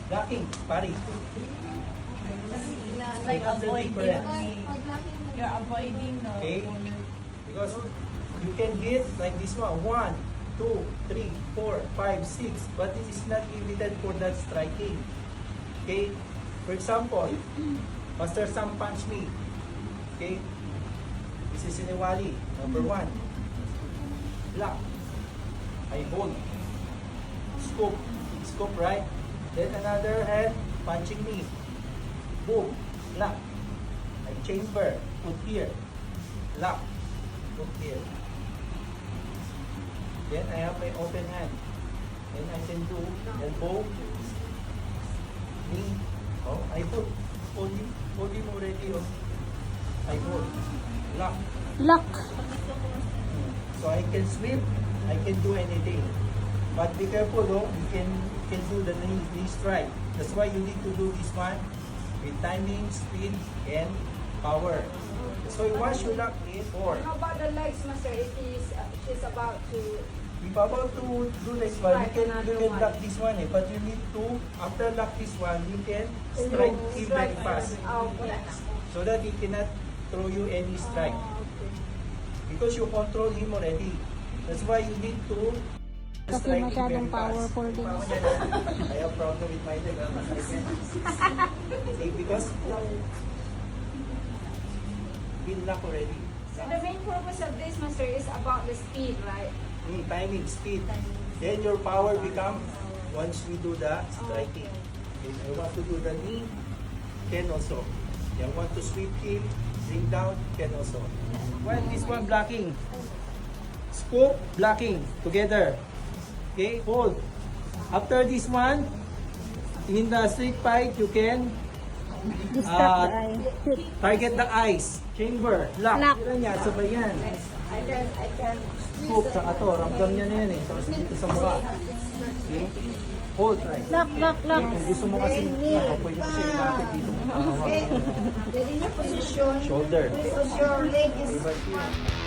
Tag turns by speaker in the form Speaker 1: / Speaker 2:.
Speaker 1: Blocking, pari.
Speaker 2: Like
Speaker 1: What's the
Speaker 2: avoiding,
Speaker 1: difference?
Speaker 2: you're avoiding the
Speaker 1: Okay?
Speaker 2: opponent.
Speaker 1: Because you can hit like this one. 1, 2, 3, 4, 5, 6. But it is not limited for that striking. Okay? For example, Master Sam punch me. Okay? This is Sinewali. Number 1. Block. I hold. Scoop. Scoop, right? Then another hand punching me. Boom. Lock. I chamber. Put here. Lock. Put here. Then I have my open hand. Then I can do elbow. Knee. Oh, I hold. Hold him already. Oh. I hold. Lock.
Speaker 3: Lock.
Speaker 1: So I can sweep. I can do anything. But be careful, oh. You can do the knee strike. That's why you need to do this one with timing, speed, and power. So once you lock in, 4.
Speaker 4: How about the legs, Master? If she's about to...
Speaker 1: If about to do this one, you can lock this one, but you need to, after lock this one, you can strike him very fast.
Speaker 4: Okay.
Speaker 1: So that he cannot throw you any strike. Because you control him already. That's why you need to
Speaker 3: Kasi
Speaker 1: strike him
Speaker 3: masyadong
Speaker 1: very fast.
Speaker 3: powerful din.
Speaker 1: I have problem with my leg. See, because been lock already.
Speaker 4: So the main purpose of this, Master, is about the speed, right?
Speaker 1: Timing, speed. Then your power become once we do the striking. If I want to do the knee, can also. If I want to sweep him, bring down, can also. Well, this one blocking. Scoop, blocking, together. Okay, hold. After this one, in the street fight, you can
Speaker 3: Distract the eye. Hit.
Speaker 1: target the eyes. Chamber, lock.
Speaker 3: Lock.
Speaker 1: Yan yan, sabay yan.
Speaker 4: I can...
Speaker 1: Scoop, saka to, ramdam niya na yan eh. Tapos dito sa mukha. Okay? Hold, right?
Speaker 3: Lock, lock, lock.
Speaker 1: Kung gusto mo kasi, pwede mo siya ilapit dito.
Speaker 4: Then in your position,
Speaker 1: Shoulder.
Speaker 4: because your leg is...
Speaker 1: Diba here?